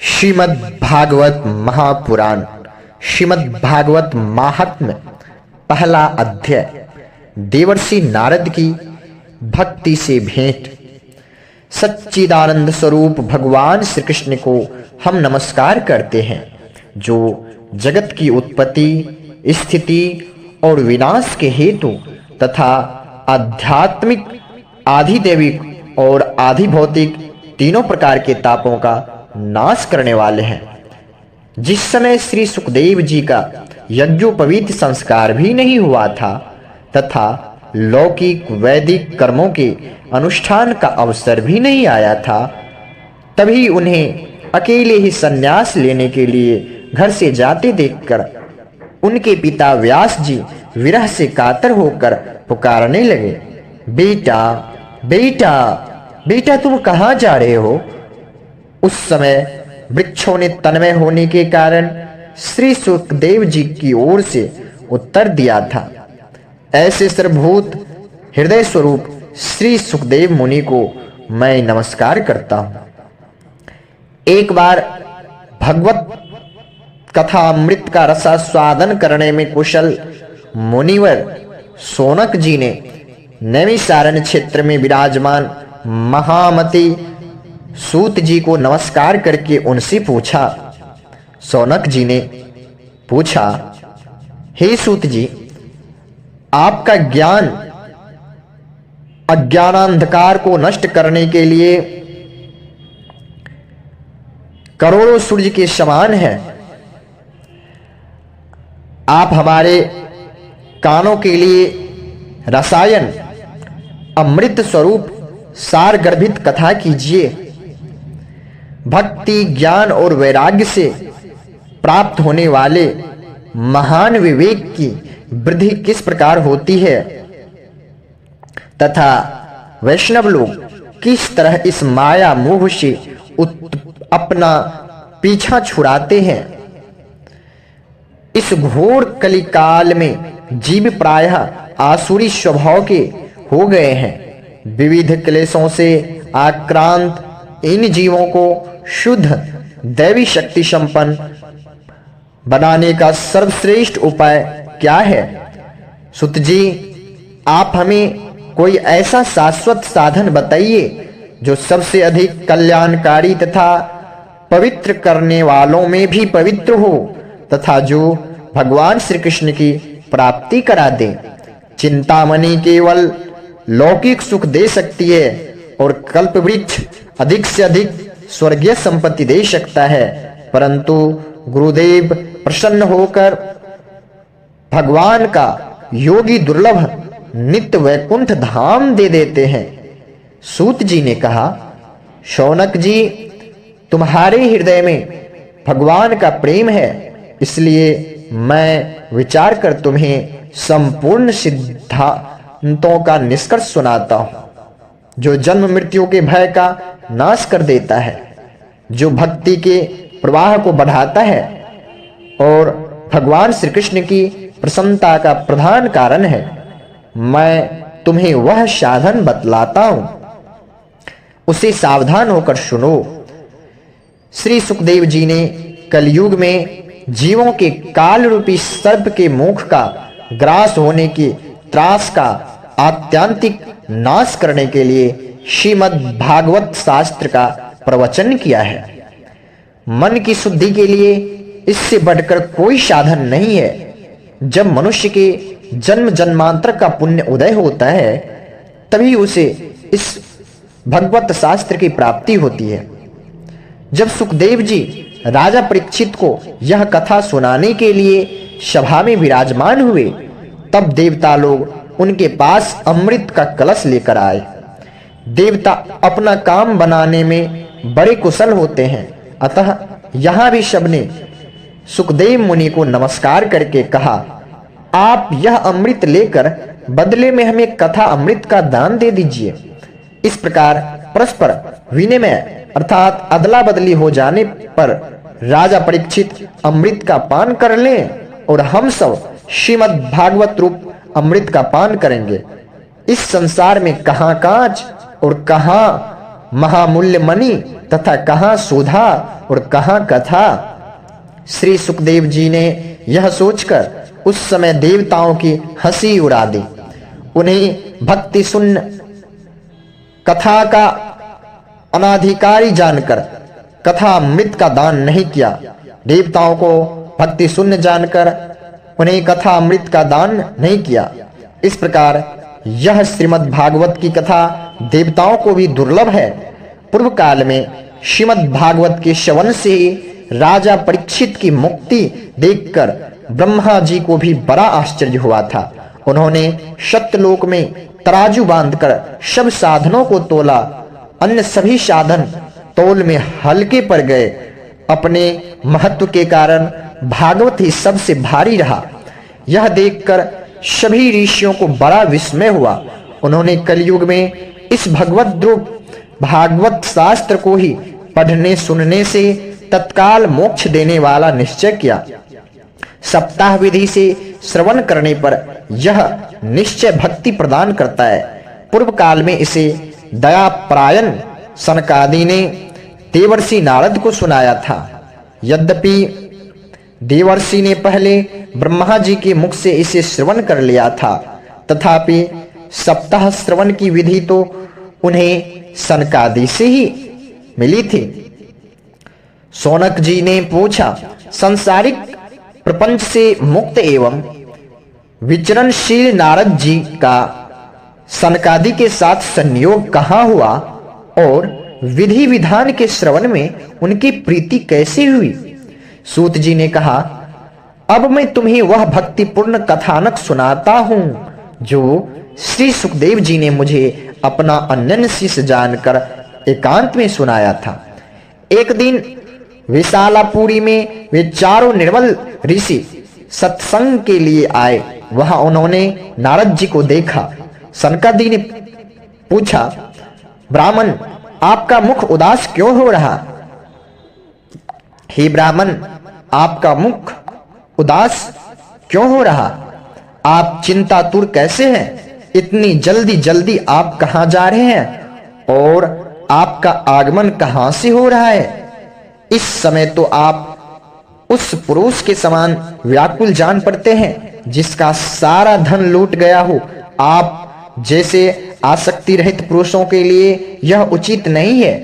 श्रीमद् भागवत महापुराण श्रीमद् भागवत महात्म्य पहला अध्याय। देवर्षि नारद की भक्ति से भेंट। सच्चिदानंद स्वरूप भगवान श्री कृष्ण को हम नमस्कार करते हैं, जो जगत की उत्पत्ति, स्थिति और विनाश के हेतु तथा आध्यात्मिक, आधिदैविक और आधिभौतिक तीनों प्रकार के तापों का नाश करने वाले हैं। जिस समय श्री सुखदेव जी का यज्ञोपवीत संस्कार भी नहीं हुआ था तथा लौकिक वैदिक कर्मों के अनुष्ठान का अवसर भी नहीं आया था, तभी उन्हें अकेले ही संन्यास लेने के लिए घर से जाते देखकर उनके पिता व्यास जी विरह से कातर होकर पुकारने लगे, बेटा बेटा बेटा, तुम कहाँ जा रहे हो? उस समय वृक्षों ने तन्मय होने के कारण श्री सुखदेव जी की ओर से उत्तर दिया था। ऐसे सर्वभूत हृदय स्वरूप श्री सुखदेव मुनि को मैं नमस्कार करता हूं। एक बार भगवत कथा अमृत का रसास्वादन करने में कुशल मुनिवर सौनक जी ने नैमिषारण्य क्षेत्र में विराजमान महामती सूत जी को नमस्कार करके उनसे पूछा। सौनक जी ने पूछा, हे सूत जी, आपका ज्ञान अज्ञानांधकार को नष्ट करने के लिए करोड़ों सूर्य के समान है। आप हमारे कानों के लिए रसायन अमृत स्वरूप सार गर्भित कथा कीजिए। भक्ति, ज्ञान और वैराग्य से प्राप्त होने वाले महान विवेक की वृद्धि किस प्रकार होती है तथा वैष्णव लोग किस तरह इस माया मोह से अपना पीछा छुड़ाते हैं। इस घोर कलिकाल में जीव प्रायः आसुरी स्वभाव के हो गए हैं। विविध क्लेशों से आक्रांत इन जीवों को शुद्ध दैवी शक्ति संपन्न बनाने का सर्वश्रेष्ठ उपाय क्या है? सुत जी, आप हमें कोई ऐसा शाश्वत साधन बताइए जो सबसे अधिक कल्याणकारी तथा पवित्र करने वालों में भी पवित्र हो तथा जो भगवान श्री कृष्ण की प्राप्ति करा दे। चिंतामणि केवल लौकिक सुख दे सकती है और कल्पवृक्ष अधिक से अधिक स्वर्गीय संपत्ति दे सकता है, परंतु गुरुदेव प्रसन्न होकर भगवान का योगी दुर्लभ नित्य वैकुंठ धाम दे देते हैं। सूत जी ने कहा, शौनक जी, तुम्हारे हृदय में भगवान का प्रेम है, इसलिए मैं विचार कर तुम्हें संपूर्ण सिद्धांतों का निष्कर्ष सुनाता हूं, जो जन्म मृत्यु के भय का नाश कर देता है, जो भक्ति के प्रवाह को बढ़ाता है और भगवान श्री कृष्ण की प्रसन्नता का प्रधान कारण है। मैं तुम्हें वह साधन बतलाता हूं, उसे सावधान होकर सुनो। श्री सुखदेव जी ने कलयुग में जीवों के काल रूपी सर्प के मुख का ग्रास होने की त्रास का आत्यांतिक नाश करने के लिए श्रीमद् भागवत शास्त्र का प्रवचन किया है। मन की शुद्धि के लिए इससे बढ़कर कोई साधन नहीं है। जब मनुष्य के जन्म जन्मांतर का पुण्य उदय होता है, तभी उसे इस भगवत शास्त्र की प्राप्ति होती है। जब सुखदेव जी राजा परीक्षित को यह कथा सुनाने के लिए सभा में विराजमान हुए, तब देवता लोग उनके पास अमृत का कलश लेकर आए। देवता अपना काम बनाने में बड़े कुशल होते हैं, अतः यहां भी सबने सुखदेव मुनि को नमस्कार करके कहा, आप यह अमृत लेकर बदले में हमें कथा अमृत का दान दे दीजिए। इस प्रकार परस्पर विनिमय अर्थात अदला बदली हो जाने पर राजा परीक्षित अमृत का पान कर लें और हम सब श्रीमद् भागवत रूप अमृत का पान करेंगे। इस संसार में कहां कांच और कहां महामूल्य मणि तथा कहाँ सुधा और कहाँ कथा। श्री सुखदेव जी ने यह सोचकर उस समय देवताओं की हंसी उड़ा दी। उन्हें भक्ति शून्य कथा का अनाधिकारी जानकर कथामृत का दान नहीं किया। देवताओं को भक्ति शून्य जानकर उन्हें कथामृत का दान नहीं किया। इस प्रकार यह श्रीमद् भागवत की कथा देवताओं को भी दुर्लभ है। पूर्व काल में श्रीमद् भागवत के श्रवण से राजा परीक्षित की मुक्ति देखकर ब्रह्मा जी को भी बड़ा आश्चर्य हुआ था। उन्होंने सत्यलोक में तराजू बांधकर सब साधनों को तोला। अन्य सभी साधन तौल में हल्के पड़ गए। अपने महत्व के कारण भागवत ही सबसे भारी रहा। यह देखकर सभी ऋषियों को बड़ा विस्मय हुआ। उन्होंने कलयुग में इस भगवत रूप भागवत शास्त्र को ही पढ़ने सुनने से तत्काल मोक्ष देने वाला निश्चय किया। सप्ताह विधि से श्रवण करने पर यह निश्चय भक्ति प्रदान करता है। पूर्व काल में इसे दयापरायण सनकादि ने देवर्षि नारद को सुनाया था। यद्यपि देवर्षि ने पहले ब्रह्मा जी के मुख से इसे श्रवण कर लिया था, तथापि सप्ताह श्रवण की विधि तो उन्हें सनकादि से ही मिली थी। शौनक जी ने पूछा, संसारिक प्रपंच से मुक्त एवं विचरणशील नारद जी का सनकादि के साथ संयोग कहाँ हुआ और विधि विधान के श्रवण में उनकी प्रीति कैसे हुई? सूत जी ने कहा, अब मैं तुम्हें वह भक्तिपूर्ण कथानक सुनाता हूं जो श्री सुखदेव जी ने मुझे अपना अनन्य शिष्य जानकर एकांत में सुनाया था। एक दिन विशालापुरी में वे चारों निर्मल ऋषि सत्संग के लिए आए। वहां उन्होंने नारद जी को देखा। सनकादि ने पूछा, ब्राह्मण, आपका मुख उदास क्यों हो रहा? हे ब्राह्मण, आपका मुख उदास क्यों हो रहा? आप चिंतातुर कैसे हैं? इतनी जल्दी जल्दी आप कहां जा रहे हैं और आपका आगमन कहां से हो रहा है? इस समय तो आप उस पुरुष के समान व्याकुल जान पड़ते हैं जिसका सारा धन लूट गया हो। आप जैसे आसक्ति रहित पुरुषों के लिए यह उचित नहीं है।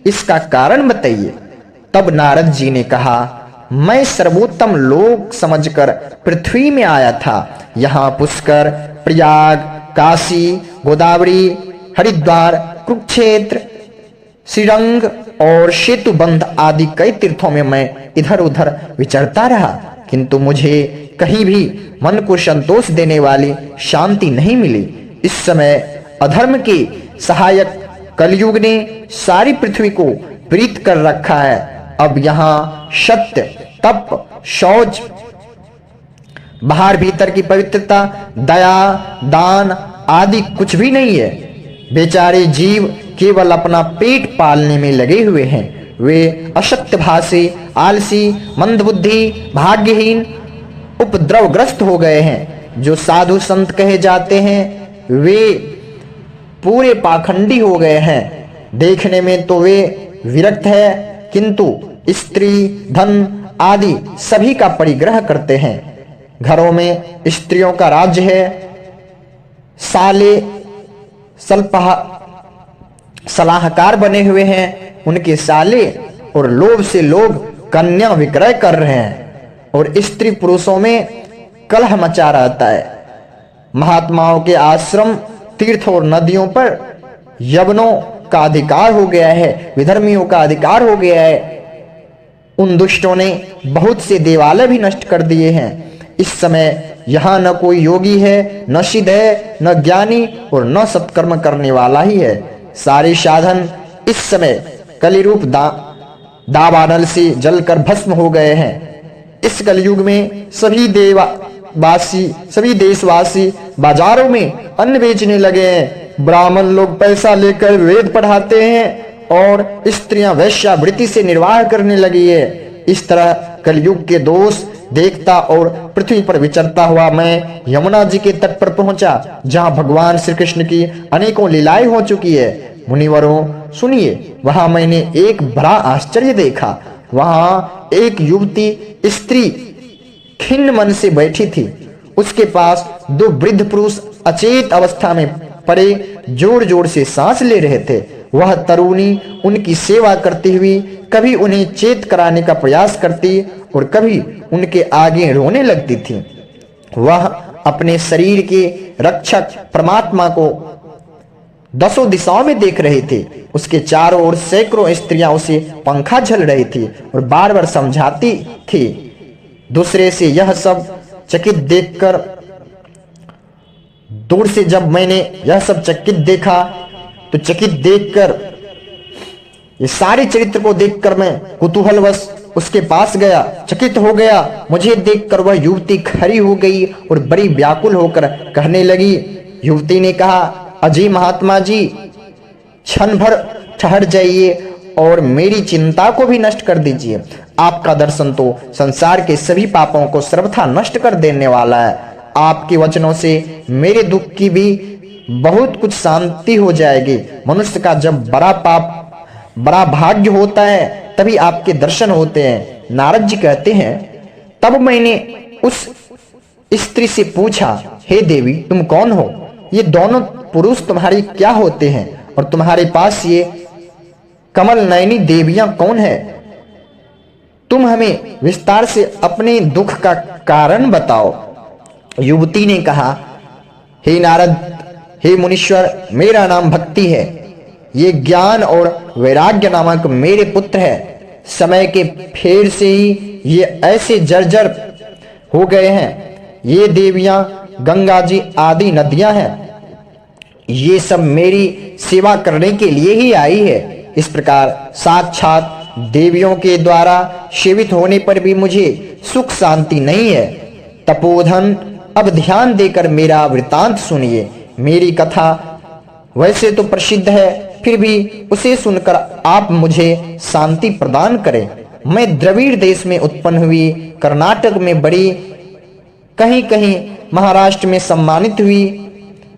इसका कारण बताइए। तब नारद जी ने कहा, मैं सर्वोत्तम लोक समझकर पृथ्वी में आया था। यहाँ पुष्कर, प्रयाग, काशी, गोदावरी, हरिद्वार, कुरुक्षेत्र, श्रीरंग और सेतुबंध आदि कई तीर्थों में मैं इधर उधर विचरता रहा, किंतु मुझे कहीं भी मन को संतोष देने वाली शांति नहीं मिली। इस समय अधर्म के सहायक कलयुग ने सारी पृथ्वी को प्रीत कर रखा है। अब यहाँ सत्य, तप, शौच, बाहर भीतर की पवित्रता, दया, दान आदि कुछ भी नहीं है। बेचारे जीव केवल अपना पेट पालने में लगे हुए हैं। वे असत्यभाषी, आलसी, मंदबुद्धि, भाग्यहीन, उपद्रवग्रस्त हो गए हैं। जो साधु संत कहे जाते हैं वे पूरे पाखंडी हो गए हैं। देखने में तो वे विरक्त है, किंतु स्त्री, धन आदि सभी का परिग्रह करते हैं। घरों में स्त्रियों का राज्य है। साले सलाहकार बने हुए हैं। उनके साले और लोभ से लोग कन्या विक्रय कर रहे हैं और स्त्री पुरुषों में कलह मचा रहता है। महात्माओं के आश्रम, तीर्थ और नदियों पर यवनों का अधिकार हो गया है, विधर्मियों का अधिकार हो गया है। उन दुष्टों ने बहुत से देवालय भी नष्ट कर दिए हैं। इस समय यहाँ न कोई योगी है, न सिद्ध है, न ज्ञानी और न सत्कर्म करने वाला ही है। सारे साधन इस समय कलिरूप दावानल से जलकर भस्म हो गए हैं। इस कलयुग में सभी देशवासी बाजारों में अन्न बेचने लगे हैं। ब्राह्मण लोग पैसा लेकर वेद पढ़ाते हैं और स्त्रियां वेश्यावृत्ति से निर्वाह करने लगी है। इस तरह कलयुग के दोष देखता और पृथ्वी पर विचरता हुआ मैं यमुना जी के तट पर पहुंचा, जहां भगवान श्री कृष्ण की अनेकों लीलाएं हो चुकी है। मुनिवरों सुनिए, वहां मैंने एक बड़ा आश्चर्य देखा। वहां एक युवती स्त्री खिन्न मन से बैठी थी। उसके पास दो वृद्ध पुरुष अचेत अवस्था में पड़े जोर जोर से सांस ले रहे थे। वह तरुणी उनकी सेवा करती हुई कभी उन्हें चेत कराने का प्रयास करती और कभी उनके आगे रोने लगती थी। वह अपने शरीर के रक्षक परमात्मा को दसों दिशाओं में देख रहे थे। उसके चारों ओर सैकड़ों स्त्रियां उसे पंखा झल रही थी और बार बार समझाती थी दूसरे से। यह सब चकित देखकर दूर से जब मैंने यह सब चकित देखा तो चकित देखकर ये सारे चरित्र को देखकर मैं कुतूहलवश उसके पास गया, चकित हो गया। मुझे देखकर वह युवती खड़ी हो गई और बड़ी व्याकुल होकर कहने लगी। युवती ने कहा, अजय महात्मा जी, क्षण भर ठहर जाइए और मेरी चिंता को भी नष्ट कर दीजिए। आपका दर्शन तो संसार के सभी पापों को सर्वथा नष्ट कर देने वाला है। आपके वचनों से मेरे दुख की भी बहुत कुछ शांति हो जाएगी। मनुष्य का जब बड़ा भाग्य होता है तभी आपके दर्शन होते हैं। नारद जी कहते हैं, तब मैंने उस स्त्री से पूछा, हे देवी, तुम कौन हो? ये दोनों पुरुष तुम्हारी क्या होते हैं और तुम्हारे पास ये कमल नयनी देवियां कौन है? तुम हमें विस्तार से अपने दुख का कारण बताओ। युवती ने कहा, हे नारद, हे मुनीश्वर, मेरा नाम भक्ति है। ये ज्ञान और वैराग्य नामक मेरे पुत्र है। समय के फेर से ही ये ऐसे जर्जर हो गए हैं। ये देवियां गंगा जी आदि नदियां हैं। ये सब मेरी सेवा करने के लिए ही आई है। इस प्रकार साक्षात देवियों के द्वारा सेवित होने पर भी मुझे सुख शांति नहीं है। तपोधन, अब ध्यान देकर मेरा वृतांत सुनिए। मेरी कथा वैसे तो प्रसिद्ध है, फिर भी उसे सुनकर आप मुझे शांति प्रदान करें। मैं द्रविड़ देश में उत्पन्न हुई, कर्नाटक में बड़ी, कहीं कहीं महाराष्ट्र में सम्मानित हुई,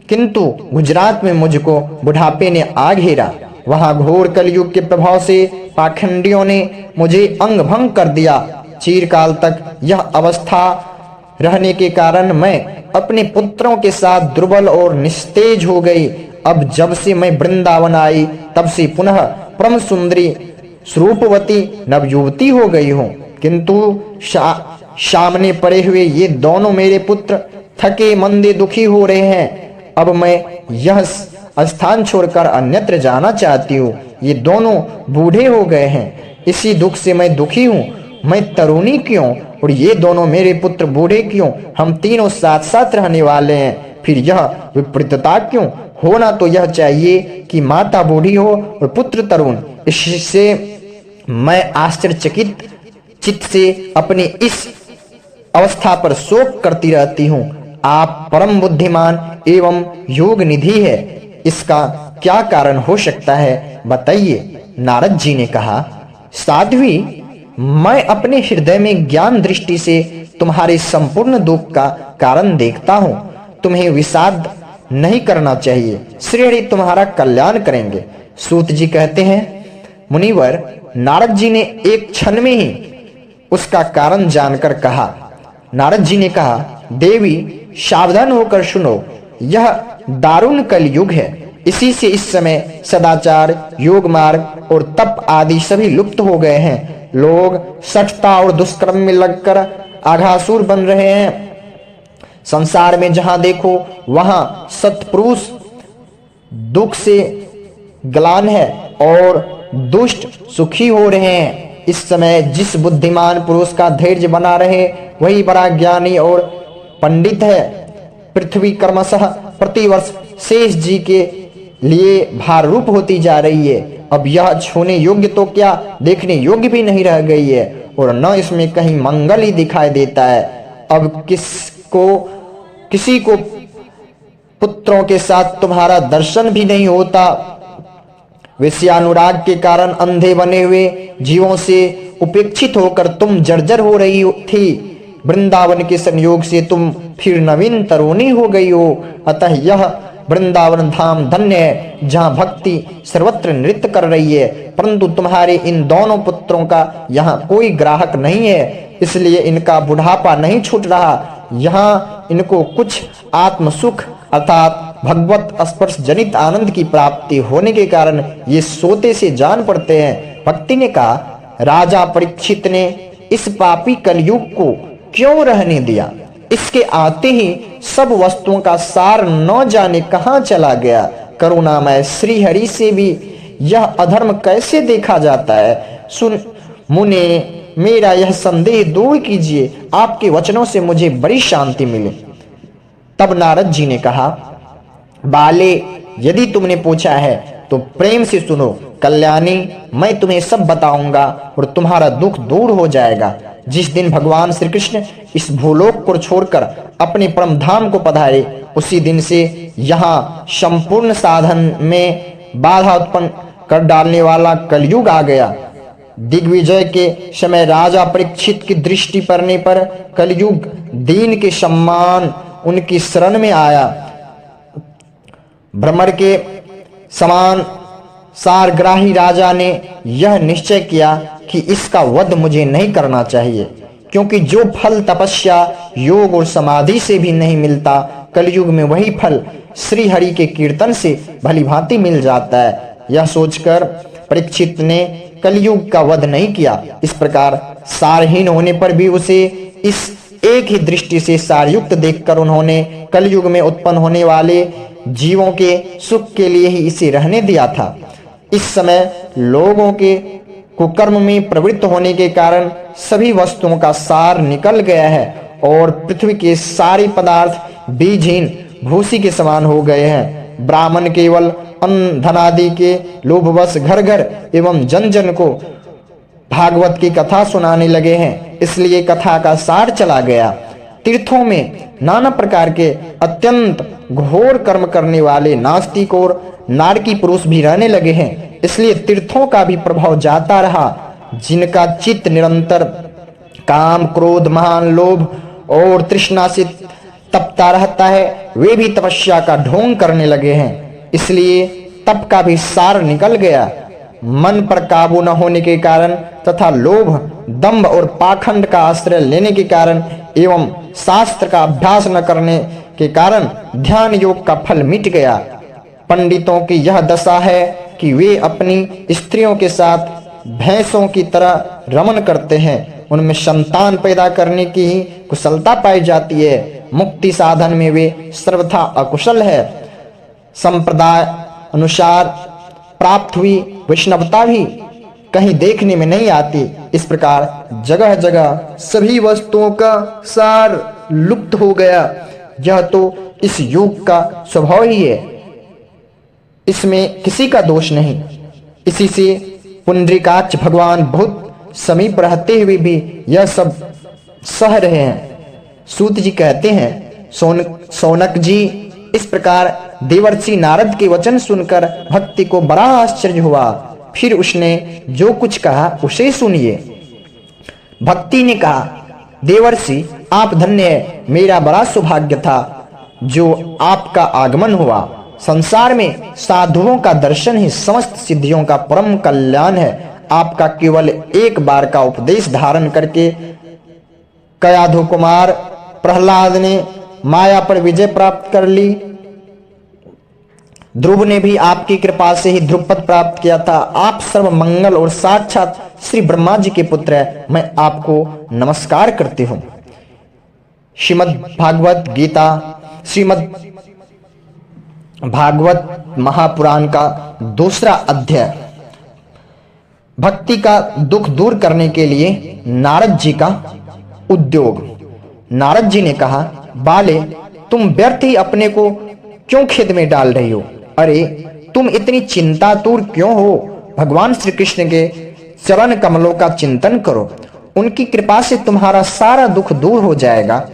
किंतु गुजरात में मुझको बुढ़ापे ने आ घेरा। वहां घोर कलयुग के प्रभाव से पाखंडियों ने मुझे अंग भंग कर दिया। चिरकाल तक यह अवस्था रहने के कारण मैं अपने पुत्रों के साथ दुर्बल और निस्तेज हो गई। अब जब से मैं वृंदावन आई तब से पुनः परम सुंदरी स्वरूपवती नवयुवती हो गई हूँ। किंतु सामने पड़े हुए ये दोनों मेरे पुत्र थके मंदे दुखी हो रहे हैं। अब मैं यह स्थान छोड़कर अन्यत्र जाना चाहती हूँ। ये दोनों बूढ़े हो गए हैं, इसी दुख से मैं दुखी हूँ। मैं तरुणी क्यों और ये दोनों मेरे पुत्र बूढ़े क्यों? हम तीनों साथ साथ रहने वाले हैं, फिर यह विपरीतता क्यों? होना तो यह चाहिए कि माता बूढ़ी हो और पुत्र तरुण। इससे मैं आश्चर्यचकित चित्त से अपनी इस अवस्था पर शोक करती रहती हूँ। आप परम बुद्धिमान एवं योग निधि है, इसका क्या कारण हो सकता है, बताइए। नारद जी ने कहा, साध्वी, मैं अपने हृदय में ज्ञान दृष्टि से तुम्हारे संपूर्ण दुख का कारण देखता हूँ। तुम्हें विषाद नहीं करना चाहिए, श्री तुम्हारा कल्याण करेंगे। सूत जी कहते हैं, मुनिवर, नारद जी ने एक क्षण में ही उसका कारण जानकर कहा। नारद जी ने कहा, देवी, सावधान होकर सुनो, यह दारुण कलयुग है। इसी से इस समय सदाचार, योग मार्ग और तप आदि सभी लुप्त हो गए हैं। लोग सठता और दुष्कर्म में लगकर आघासुर बन रहे हैं। संसार में जहां देखो वहां सत्पुरुष दुख से ग्लान है और दुष्ट सुखी हो रहे हैं। इस समय जिस बुद्धिमान पुरुष का धैर्य बना रहे वही बड़ा ज्ञानी और पंडित है। पृथ्वी क्रमशः प्रतिवर्ष शेष जी के लिए भार रूप होती जा रही है। अब यह छूने योग्य तो क्या, देखने योग्य भी नहीं रह गई है और न इसमें कहीं मंगल ही दिखाई देता है। अब किसी को पुत्रों के साथ तुम्हारा दर्शन भी नहीं होता। विषयानुराग के कारण अंधे बने हुए जीवों से उपेक्षित होकर तुम जर्जर हो रही थी। वृंदावन के संयोग से तुम फिर नवीन तरुणी हो गई हो। अतः यह वृंदावन धाम धन्य है जहाँ भक्ति सर्वत्र नृत्य कर रही है, परंतु तुम्हारे इन दोनों पुत्रों का यहाँ कोई ग्राहक नहीं है, इसलिए इनका बुढ़ापा नहीं छूट रहा। यहाँ इनको कुछ आत्म सुख अर्थात भगवत स्पर्श जनित आनंद की प्राप्ति होने के कारण ये सोते से जान पड़ते हैं। भक्ति ने कहा, राजा परीक्षित ने इस पापी कलयुग को क्यों रहने दिया? इसके आते ही सब वस्तुओं का सार न जाने कहां चला गया। करुणामय श्री हरि से भी यह अधर्म कैसे देखा जाता है? सुन मुने, मेरा यह संदेह दूर कीजिए, आपके वचनों से मुझे बड़ी शांति मिली। तब नारद जी ने कहा, बाले, यदि तुमने पूछा है तो प्रेम से सुनो। कल्याणी, मैं तुम्हें सब बताऊंगा और तुम्हारा दुख दूर हो जाएगा। जिस दिन भगवान श्री कृष्ण इस भूलोक को छोड़कर अपने परम धाम को पधारे, उसी दिन से यहाँ संपूर्ण साधन में बाधा उत्पन्न कर डालने वाला कलयुग आ गया। दिग्विजय के समय राजा परीक्षित की दृष्टि पड़ने पर कलयुग दीन के सम्मान उनकी शरण में आया। भ्रमर के समान सारग्राही राजा ने यह निश्चय किया कि इसका वध मुझे नहीं करना चाहिए, क्योंकि जो फल तपस्या, योग और समाधि से भी नहीं मिलता, कलयुग में वही फल श्री हरि के कीर्तन से भली भांति मिल जाता है। यह सोचकर परीक्षित ने कलयुग का वध नहीं किया। इस प्रकार सारहीन होने पर भी उसे इस एक ही दृष्टि से सारयुक्त देखकर उन्होंने कलयुग में उत्पन्न होने वाले जीवों के सुख के लिए ही इसे रहने दिया था। इस समय लोगों के कुकर्म में प्रवृत्त होने के कारण सभी वस्तुओं का सार निकल गया है और पृथ्वी के सारे पदार्थ बीजहीन भूसी के समान हो गए हैं। ब्राह्मण केवल अन्न धनादि के लोभवश घर घर एवं जन जन को भागवत की कथा सुनाने लगे हैं, इसलिए कथा का सार चला गया। तीर्थों में नाना प्रकार के अत्यंत घोर कर्म करने वाले नास्तिक और नारकी पुरुष भी रहने लगे हैं, इसलिए तीर्थों का भी प्रभाव जाता रहा। जिनका चित्त निरंतर काम, क्रोध, महान लोभ और तृष्णा से तपता रहता है, वे भी तपस्या का ढोंग करने लगे हैं, इसलिए तप का भी सार निकल गया। मन पर काबू न होने के कारण तथा लोभ, दंभ और पाखंड का आश्रय लेने के कारण एवं शास्त्र का अभ्यास न करने के कारण ध्यान योग का फल मिट गया। पंडितों की यह दशा है कि वे अपनी स्त्रियों के साथ भैंसों की तरह रमण करते हैं, उनमें संतान पैदा करने की ही कुशलता पाई जाती है। मुक्ति साधन में वे सर्वथा अकुशल है। संप्रदाय अनुसार प्राप्त हुई वैष्णवता भी कहीं देखने में नहीं आती। इस प्रकार जगह जगह सभी वस्तुओं का सार लुप्त हो गया। यह तो इस युग का स्वभाव ही है, इसमें किसी का दोष नहीं। इसी से पुंडरीकाक्ष भगवान बहुत समीप रहते हुए भी यह सब सह रहे हैं। सूत जी कहते हैं, सौनक जी, इस प्रकार देवर्षि नारद के वचन सुनकर भक्ति को बड़ा आश्चर्य हुआ। फिर उसने जो कुछ कहा उसे सुनिए। भक्ति ने कहा, देवर्षि आप धन्य है, मेरा बड़ा सौभाग्य था जो आपका आगमन हुआ। संसार में साधुओं का दर्शन ही समस्त सिद्धियों का परम कल्याण है। आपका केवल एक बार का उपदेश धारण करके कयाधु कुमार प्रहलाद ने माया पर विजय प्राप्त कर ली। ध्रुव ने भी आपकी कृपा से ही ध्रुव पद प्राप्त किया था। आप सर्व मंगल और साक्षात श्री ब्रह्मा जी के पुत्र हैं। मैं आपको नमस्कार करती हूँ। श्रीमद् भागवत गीता, श्रीमद् भागवत महापुराण का दूसरा अध्याय, भक्ति का दुख दूर करने के लिए नारद जी का उद्योग। नारद जी ने कहा, बाले, तुम व्यर्थ ही अपने को क्यों खेद में डाल रही हो? अरे तुम इतनी चिंतातुर क्यों हो? भगवान श्री कृष्ण के चरण कमलों का चिंतन करो, उनकी कृपा से तुम्हारा सारा दुख दूर हो जाएगा।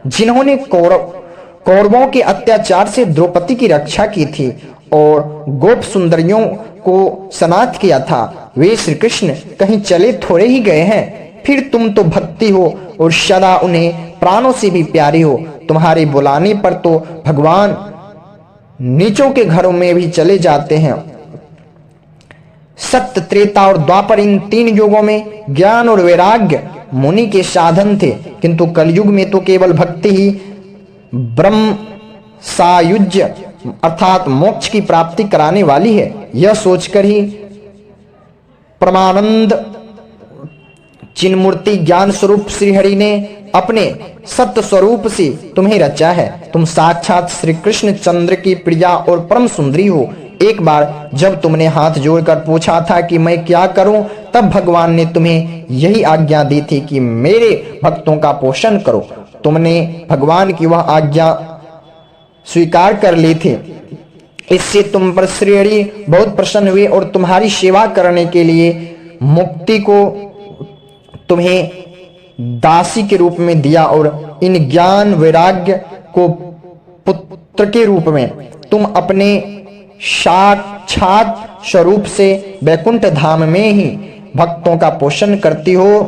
जिन्होंने कौरवों के अत्याचार से द्रौपदी की रक्षा की थी और गोप सुंदरियों को सनाथ किया था, वे श्री कृष्ण कहीं चले थोड़े ही गए हैं। फिर तुम तो भक्ति हो और सदा उन्हें प्राणों से भी प्यारी हो। तुम्हारे बुलाने पर तो भगवान नीचों के घरों में भी चले जाते हैं। सत्य, त्रेता और द्वापर, इन 3 युगों में ज्ञान और वैराग्य मुनि के साधन थे, किंतु कलयुग में तो केवल भक्ति ही ब्रह्म सायुज्य अर्थात मोक्ष की प्राप्ति कराने वाली है। यह सोचकर ही परमानंद चिन्मूर्ति ज्ञान स्वरूप श्रीहरि ने अपने सत्य स्वरूप से तुम्हें रचा है। तुम साक्षात श्री कृष्ण चंद्र की प्रिया और परम सुंदरी हो। एक बार जब तुमने हाथ जोड़कर पूछा था कि मैं क्या करूं, तब भगवान ने तुम्हें यही आज्ञा दी थी कि मेरे भक्तों का पोषण करो। तुमने भगवान की वह आज्ञा स्वीकार कर ली थी। इससे तुम पर श्रीहरि बहुत प्रसन्न हुए और तुम्हारी सेवा करने के लिए मुक्ति को तुम्हें दासी के रूप में दिया और इन ज्ञान वैराग्य को पुत्र के रूप में तुम अपने साक्षात स्वरूप से वैकुंठ धाम में ही भक्तों का पोषण करती हो।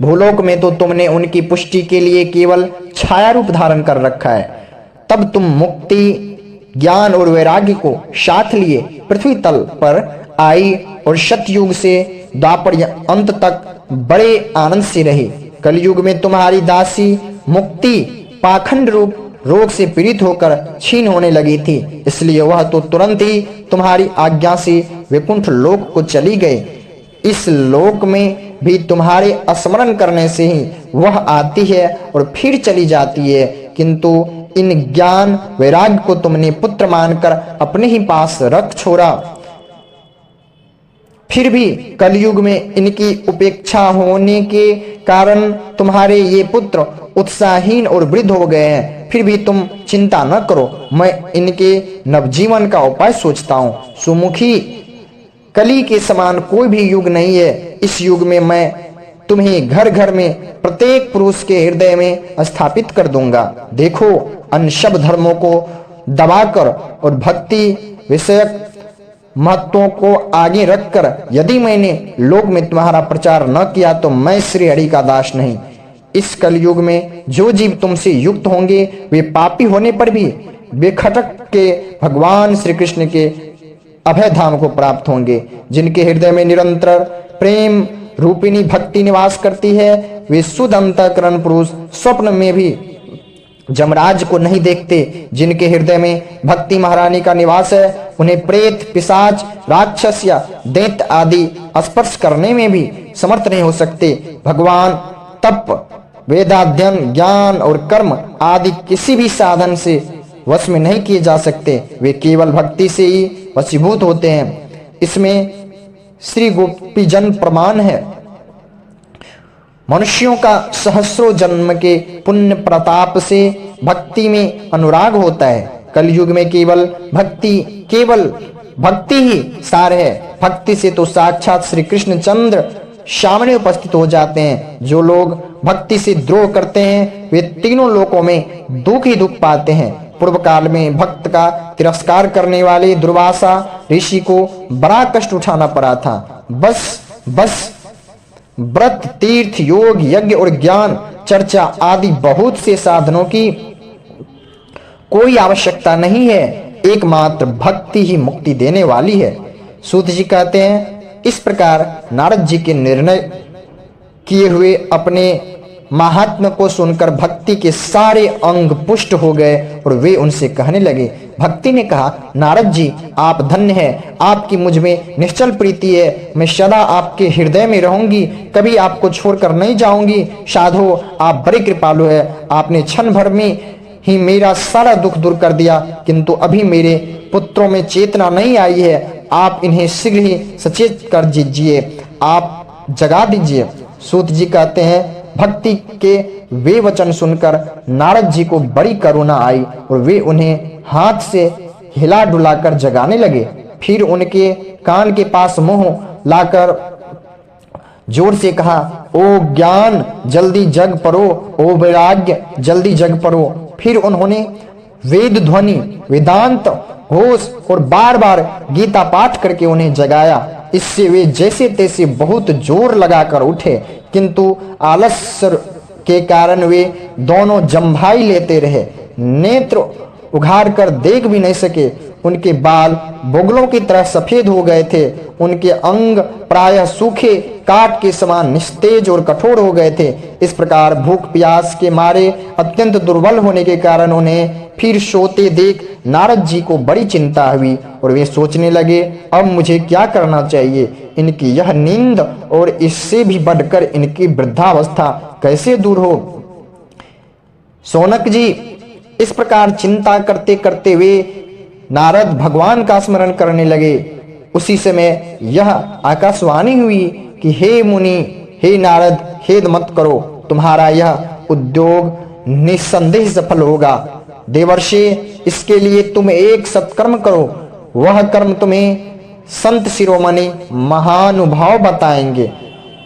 भूलोक में तो तुमने उनकी पुष्टि के लिए केवल छाया रूप धारण कर रखा है। तब तुम मुक्ति, ज्ञान और वैराग्य को साथ लिए पृथ्वी तल पर आई और सतयुग से द्वापर अंत तक बड़े आनंद से रही। कलयुग में तुम्हारी दासी मुक्ति पाखंड रूप रोग से पीड़ित होकर क्षीण होने लगी थी, इसलिए वह तो तुरंत ही तुम्हारी आज्ञा से वैकुंठ लोक को चली गई। इस लोक में भी तुम्हारे स्मरण करने से ही वह आती है और फिर चली जाती है, किंतु इन ज्ञान वैराग्य को तुमने पुत्र मानकर अपने ही पास रख छोड़ा। फिर भी कलयुग में इनकी उपेक्षा होने के कारण तुम्हारे ये पुत्र उत्साहहीन और वृद्ध हो गए हैं। फिर भी तुम चिंता न करो, मैं इनके नवजीवन का उपाय सोचता हूँ। सुमुखी, कली के समान कोई भी युग नहीं है। इस युग में मैं तुम्हें घर घर में प्रत्येक पुरुष के हृदय में स्थापित कर दूंगा। देखो, अन्य सब धर्मों को दबाकर और भक्ति विषयक महत्वों को आगे रखकर यदि मैंने लोक में तुम्हारा प्रचार न किया तो मैं श्री हरि का दास नहीं। इस कलयुग में जो जीव तुमसे युक्त होंगे वे पापी होने पर भी बेखटक के भगवान श्री कृष्ण के अभय धाम को प्राप्त होंगे। जिनके हृदय में निरंतर प्रेम रूपिणी भक्ति निवास करती है, वे शुद्ध अंतःकरण पुरुष स्वप्न में भी जमराज को नहीं देखते। जिनके हृदय में भक्ति महारानी का निवास है, उन्हें प्रेत, पिशाच, राक्षस या दैत्य आदि स्पर्श करने में भी समर्थ नहीं हो सकते। भगवान तप, वेदाध्ययन, ज्ञान और कर्म आदि किसी भी साधन से वश में नहीं किए जा सकते। वे केवल भक्ति से ही वशीभूत होते हैं। इसमें श्री गोपी जन प्रमाण है। मनुष्यों का सहस्रों जन्म के पुण्य प्रताप से भक्ति में अनुराग होता है। कलयुग में केवल भक्ति ही सार है। भक्ति से तो साक्षात श्री कृष्ण चंद्र सामने उपस्थित हो जाते हैं। जो लोग भक्ति से द्रोह करते हैं वे तीनों लोकों में दुख ही दुख पाते हैं। पूर्व काल में भक्त का तिरस्कार करने वाले दुर्वासा ऋषि को बड़ा कष्ट उठाना पड़ा था। बस व्रत, तीर्थ, योग, यज्ञ और ज्ञान चर्चा आदि बहुत से साधनों की कोई आवश्यकता नहीं है। एकमात्र भक्ति ही मुक्ति देने वाली है। सूत जी कहते हैं, इस प्रकार नारद जी के निर्णय किए हुए अपने महात्मा को सुनकर भक्ति के सारे अंग पुष्ट हो गए और वे उनसे कहने लगे। भक्ति ने कहा, नारद जी आप धन्य हैं, आपकी मुझ में निश्चल प्रीति है। मैं सदा आपके हृदय में रहूंगी, कभी आपको छोड़कर नहीं जाऊंगी। साधो, आप बड़े कृपालु है। आपने क्षण भर में ही मेरा सारा दुख दूर कर दिया, किंतु अभी मेरे पुत्रों में चेतना नहीं आई है। आप इन्हें शीघ्र ही सचेत कर दीजिए, आप जगा दीजिए। सूत जी कहते हैं, भक्ति के वे वचन सुनकर नारद जी को बड़ी करुणा आई और वे उन्हें हाथ से हिला डुलाकर जगाने लगे। फिर उनके कान के पास मुंह लाकर जोर से कहा, ओ ज्ञान जल्दी जग परो, ओ वैराग्य जल्दी जग परो। फिर उन्होंने वेद ध्वनि, वेदांत घोष और बार बार गीता पाठ करके उन्हें जगाया। इससे वे जैसे तैसे बहुत जोर लगाकर उठे, किंतु आलस्य के कारण वे दोनों जम्भाई लेते रहे। नेत्र उघाड़ कर देख भी नहीं सके। उनके बाल बुगलों की तरह सफेद हो गए थे। उनके अंग प्रायः सूखे काठ के समान निस्तेज और कठोर हो गए थे। इस प्रकार भूख प्यास के मारे अत्यंत दुर्बल होने के कारण उन्हें फिर सोते देख नारद जी को बड़ी चिंता हुई और वे सोचने लगे, अब मुझे क्या करना चाहिए। इनकी यह नींद और इससे भी बढ़कर इनकी वृद्धावस्था कैसे दूर हो। शौनक जी इस प्रकार चिंता करते करते वे नारद भगवान का स्मरण करने लगे। उसी समय यह आकाशवाणी हुई कि हे मुनि, हे नारद, खेद मत करो, तुम्हारा यह उद्योग निस्संदेह सफल होगा। देवर्षि, इसके लिए तुम एक सत्कर्म करो। वह कर्म तुम्हें संत शिरोमणि महानुभाव बताएंगे।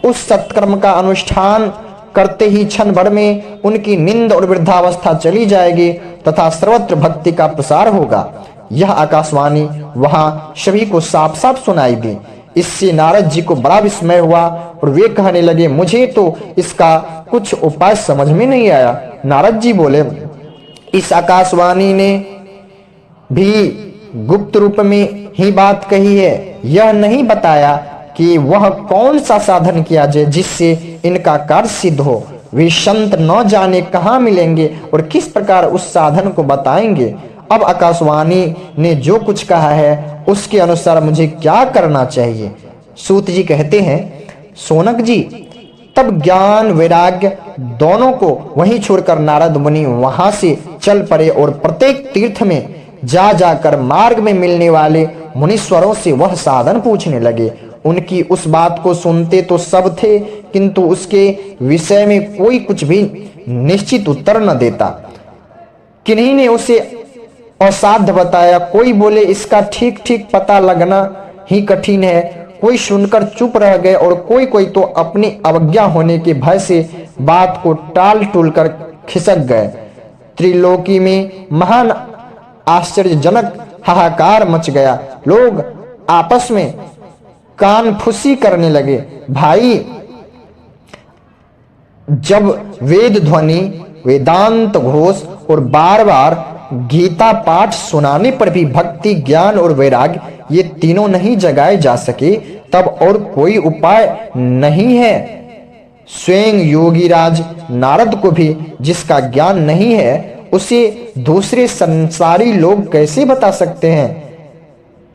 उस सत्कर्म का अनुष्ठान करते ही क्षण भर में उनकी नींद और वृद्धावस्था चली जाएगी तथा सर्वत्र भक्ति का प्रसार होगा। यह आकाशवाणी वहां सभी को साफ साफ सुनाई दी। इससे नारद जी को बड़ा विस्मय हुआ और वे कहने लगे, मुझे तो इसका कुछ उपाय समझ में नहीं आया। नारद जी बोले, इस आकाशवाणी ने भी गुप्त रूप में ही बात कही है। यह नहीं बताया कि वह कौन सा साधन किया जाए जिससे इनका कार्य सिद्ध हो। वे संत न जाने कहाँ मिलेंगे और किस प्रकार उस साधन को बताएंगे। अब आकाशवाणी ने जो कुछ कहा है उसके अनुसार मुझे क्या करना चाहिए। सूत जी कहते हैं, शौनक जी तब ज्ञान वैराग्य दोनों को वहीं छोड़कर नारद मुनि वहां से चल पड़े और प्रत्येक तीर्थ में जा जाकर मार्ग में मिलने वाले मुनीश्वरों से वह साधन पूछने लगे। उनकी उस बात को सुनते तो सब थे, किंतु उसके विषय में कोई कुछ भी निश्चित उत्तर न देता। किन्हीं ने उसे असाध्य बताया, कोई बोले इसका ठीक ठीक पता लगना ही कठिन है, कोई सुनकर चुप रह गए और कोई तो अपनी अवज्ञा होने के भय से बात को टाल टूल कर खिसक गए। त्रिलोकी में महान आश्चर्यजनक हाहाकार मच गया। लोग आपस में कान फुसी करने लगे। भाई, जब वेद ध्वनि, वेदांत घोष और बार बार गीता पाठ सुनाने पर भी भक्ति, ज्ञान और वैराग्य ये तीनों नहीं जगाए जा सके, तब और कोई उपाय नहीं है। स्वयं योगीराज नारद को भी जिसका ज्ञान नहीं है उसे दूसरे संसारी लोग कैसे बता सकते हैं।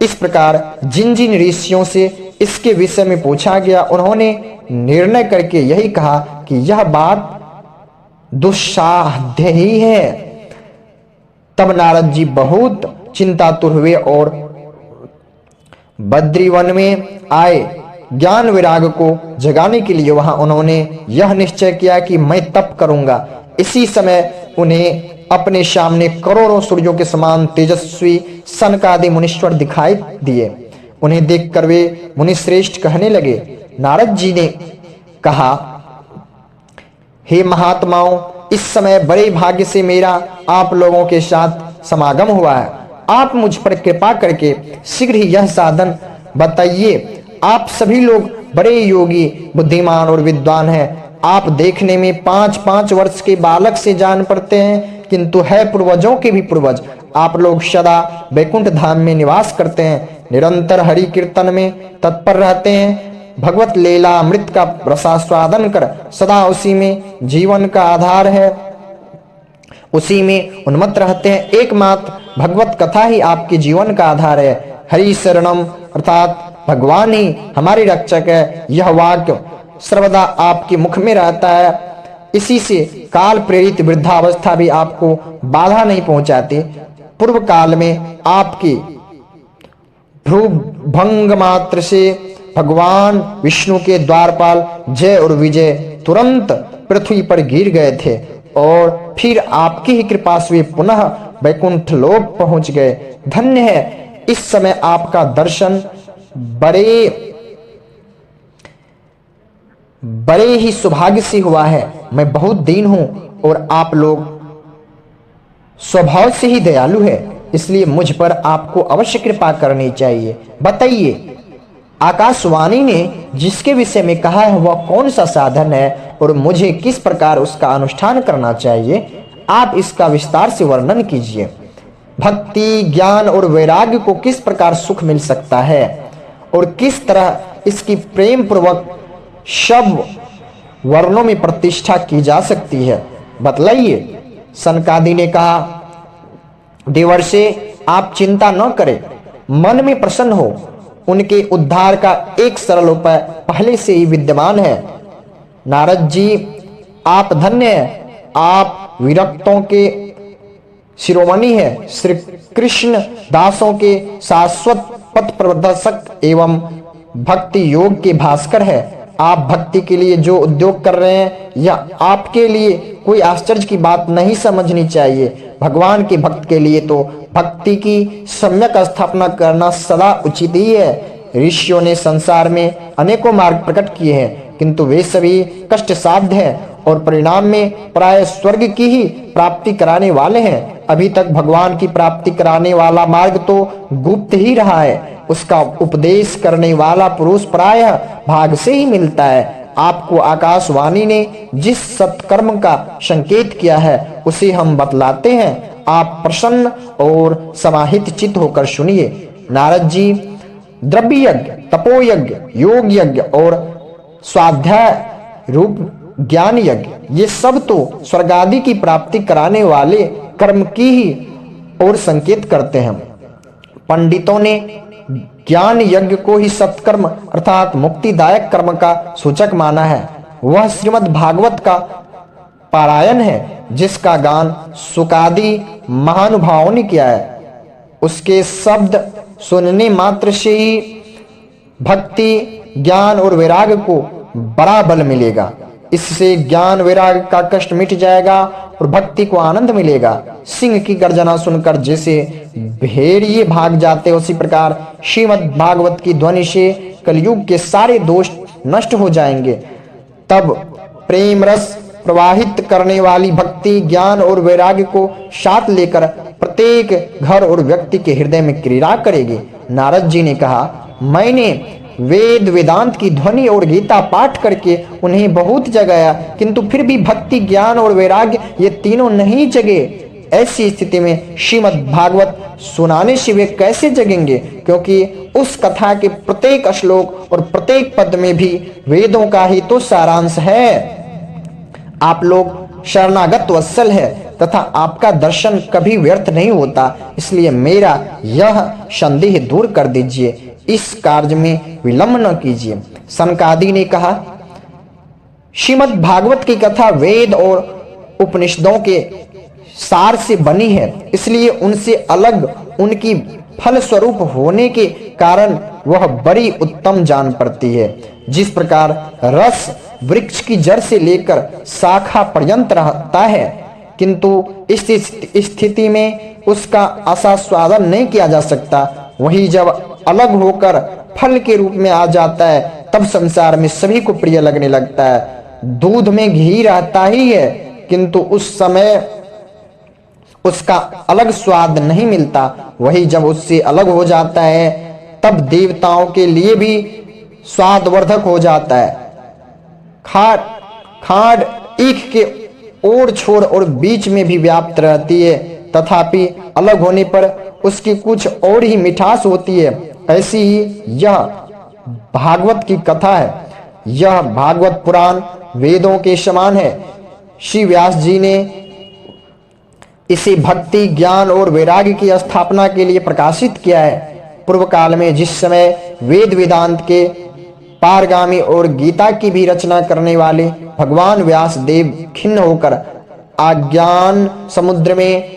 इस प्रकार जिन जिन ऋषियों से इसके विषय में पूछा गया, उन्होंने निर्णय करके यही कहा कि यह बात दुस्साध्य ही है। तब नारद जी बहुत चिंतातुर हुए और बद्रीवन में आए। ज्ञान वैराग्य को जगाने के लिए वहां उन्होंने यह निश्चय किया कि मैं तप करूंगा। इसी समय उन्हें अपने सामने करोड़ों सूर्यों के समान तेजस्वी सनकादि मुनीश्वर दिखाई दिए। उन्हें देखकर वे मुनिश्रेष्ठ कहने लगे। नारद जी ने कहा, हे महात्माओं, इस समय बड़े भाग्य से मेरा आप लोगों के साथ समागम हुआ है। आप मुझ पर कृपा करके शीघ्र ही यह साधन बताइए। आप सभी लोग बड़े योगी, बुद्धिमान और विद्वान हैं। आप देखने में 5-5 वर्ष के बालक से जान पड़ते हैं, किंतु है पूर्वजों के भी पूर्वज। आप लोग सदा वैकुंठ धाम में निवास करते हैं, निरंतर हरि कीर्तन में तत्पर रहते हैं, भगवत लीला अमृत का रसास्वादन कर सदा उसी में जीवन का आधार है, उसी में उन्मत्त रहते हैं। एकमात्र भगवत कथा ही आपके जीवन का आधार है। हरि शरणम अर्थात भगवान ही हमारे रक्षक है, यह वाक्य सर्वदा आपके मुख में रहता है। इसी से काल प्रेरित वृद्धावस्था भी आपको बाधा नहीं पहुंचाती। पूर्व काल में आपकी भ्रूभंग मात्र से भगवान विष्णु के द्वारपाल जय और विजय तुरंत पृथ्वी पर गिर गए थे और फिर आपकी ही कृपा से पुनः वैकुंठ लोक पहुंच गए। धन्य है, इस समय आपका दर्शन बड़े ही सौभाग्य से हुआ है। मैं बहुत दीन हूं और आप लोग स्वभाव से ही दयालु है, इसलिए मुझ पर आपको अवश्य कृपा करनी चाहिए। बताइए, आकाशवाणी ने जिसके विषय में कहा है वह कौन सा साधन है और मुझे किस प्रकार उसका अनुष्ठान करना चाहिए। आप इसका विस्तार से वर्णन कीजिए। भक्ति, ज्ञान और वैराग्य को किस प्रकार सुख मिल सकता है और किस तरह इसकी प्रेम पूर्वक सब वर्णों में प्रतिष्ठा की जा सकती है, बतलाइए। सनकादि ने कहा, देवर्षि, आप चिंता न करें, मन में प्रसन्न हो। उनके उद्धार का एक सरल उपाय पहले से ही विद्यमान है। नारद जी, आप धन्य हैं, आप विरक्तों के शिरोमणि है, श्री कृष्ण दासों के शाश्वत पथ प्रदर्शक एवं भक्ति योग के भास्कर है। आप भक्ति के लिए जो उद्योग कर रहे हैं यह आपके लिए कोई आश्चर्य की बात नहीं समझनी चाहिए। भगवान के भक्त के लिए तो भक्ति की सम्यक स्थापना करना सदा उचित ही है। ऋषियों ने संसार में अनेकों मार्ग प्रकट किए हैं, किंतु वे सभी कष्ट साध्य हैं और परिणाम में प्राय स्वर्ग की ही प्राप्ति कराने वाले हैं। अभी तक भगवान की प्राप्ति कराने वाला मार्ग तो गुप्त ही रहा है। उसका उपदेश करने वाला पुरुष प्रायः भाग से ही मिलता है। आपको आकाशवाणी ने जिस सत्कर्म का संकेत किया है उसे हम बतलाते हैं। आप प्रसन्न और समाहित चित्त होकर सुनिए। नारद जी, द्रव्य यज्ञ, तपोयज्ञ, योग यज्ञ और स्वाध्याय रूप ज्ञान यज्ञ, ये सब तो स्वर्ग आदि की प्राप्ति कराने वाले कर्म की ही और संकेत करते हैं। पंडितों ने ज्ञान यज्ञ को ही सत्कर्म अर्थात मुक्तिदायक कर्म का सूचक माना है। वह श्रीमद् भागवत का पारायण है, जिसका गान सुकादि महानुभावों ने किया है। उसके शब्द सुनने मात्र से ही भक्ति, ज्ञान और वैराग्य को बड़ा बल मिलेगा। इससे ज्ञान वैराग्य का कष्ट मिट जाएगा और भक्ति को आनंद मिलेगा। सिंह की गर्जना सुनकर जैसे भेड़िए भाग जाते, उसी प्रकार श्रीमद् भागवत की ध्वनि से कलयुग के सारे दोष नष्ट हो जाएंगे। तब प्रेम रस प्रवाहित करने वाली भक्ति, ज्ञान और वैराग्य को साथ लेकर प्रत्येक घर और व्यक्ति के हृदय में क्रीड़ा करेगी। नारद जी ने कहा, मैंने वेद वेदांत की ध्वनि और गीता पाठ करके उन्हें बहुत जगाया, किंतु फिर भी भक्ति, ज्ञान और वैराग्य ये तीनों नहीं जगे। ऐसी स्थिति में श्रीमद् भागवत सुनाने से वे कैसे जगेंगे? क्योंकि उस कथा के प्रत्येक श्लोक और प्रत्येक पद में भी वेदों का ही तो सारांश है। आप लोग शरणागत वत्सल है तथा आपका दर्शन कभी व्यर्थ नहीं होता, इसलिए मेरा यह संदेह दूर कर दीजिए। इस कार्य में विलंब न कीजिए। सनकादि ने कहा, श्रीमद् भागवत की कथा वेद और उपनिषदों के सार से बनी है, इसलिए उनसे अलग उनकी फल स्वरूप होने के कारण वह बड़ी उत्तम जान पड़ती है। जिस प्रकार रस वृक्ष की जड़ से लेकर शाखा पर्यंत रहता है, किंतु इस स्थिति में उसका आस्वादन नहीं किया जा सकता, वही जब अलग होकर फल के रूप में आ जाता है तब संसार में सभी को प्रिय लगने लगता है। दूध में घी रहता ही है, किंतु उस समय उसका अलग स्वाद नहीं मिलता, वही जब उससे अलग हो जाता है तब देवताओं के लिए भी स्वादवर्धक हो जाता है। खाड़ ईख के ओर छोर और बीच में भी व्याप्त रहती है, तथापि अलग होने पर उसकी कुछ और ही मिठास होती है। ऐसी ही यह भागवत की कथा है। यह भागवत पुराण वेदों के समान है। श्री व्यास जी ने इसे भक्ति, ज्ञान और वैराग्य की स्थापना के लिए प्रकाशित किया है। पूर्व काल में जिस समय वेद वेदांत के पारगामी और गीता की भी रचना करने वाले भगवान व्यास देव खिन्न होकर अज्ञान समुद्र में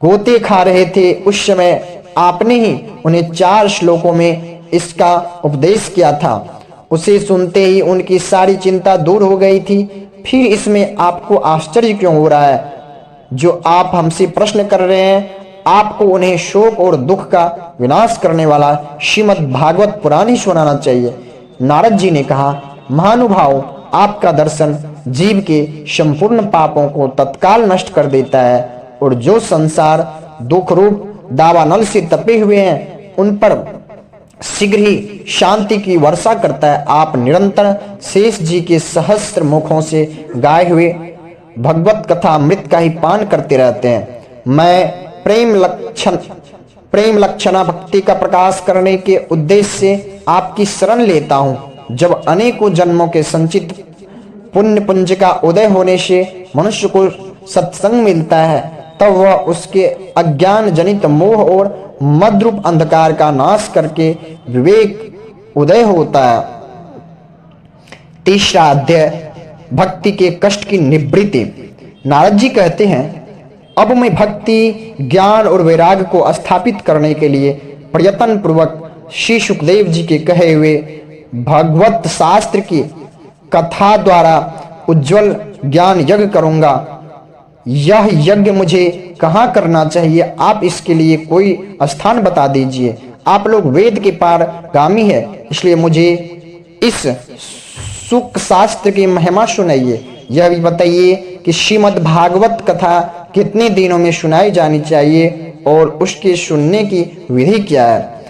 गोते खा रहे थे, उस समय आपने ही उन्हें 4 श्लोकों में इसका उपदेश किया था। उसे सुनते ही उनकी सारी चिंता दूर हो गई थी। फिर इसमें आपको आश्चर्य क्यों हो रहा है? जो आप हमसे प्रश्न कर रहे हैं, आपको उन्हें शोक और दुख का विनाश करने वाला श्रीमद् भागवत पुराण ही सुनाना चाहिए। नारद जी ने कहा, महानुभाव, आपका दर्शन जीव के संपूर्ण पापों को तत्काल नष्ट कर देता है और जो संसार दुख रूप दावानल से तपे हुए हैं उन पर शीघ्र ही शांति की वर्षा करता है। आप निरंतर शेष जी के सहस्त्र मुखों से गाए हुए भगवत कथा अमृत का ही पान करते रहते हैं। मैं प्रेम लक्षणा भक्ति का प्रकाश करने के उद्देश्य से आपकी शरण लेता हूँ। जब अनेकों जन्मों के संचित पुण्य पुंज का उदय होने से मनुष्य को सत्संग मिलता है, तब वह उसके अज्ञान जनित मोह और मद्रूप अंधकार का नाश करके विवेक उदय होता है। तीसरा अध्याय, भक्ति के कष्ट की निवृत्ति। नारद जी कहते हैं, अब मैं भक्ति, ज्ञान और वैराग्य को स्थापित करने के लिए प्रयत्न पूर्वक श्री सुखदेव जी के कहे हुए भगवत शास्त्र की कथा द्वारा उज्जवल ज्ञान यज्ञ करूंगा। यह यज्ञ मुझे कहाँ करना चाहिए? आप इसके लिए कोई स्थान बता दीजिए। आप लोग वेद के पारगामी है, इसलिए मुझे इस सुख शास्त्र की महिमा सुनाइए। यह भी बताइए कि श्रीमद् भागवत कथा कितने दिनों में सुनाई जानी चाहिए और उसके सुनने की विधि क्या है?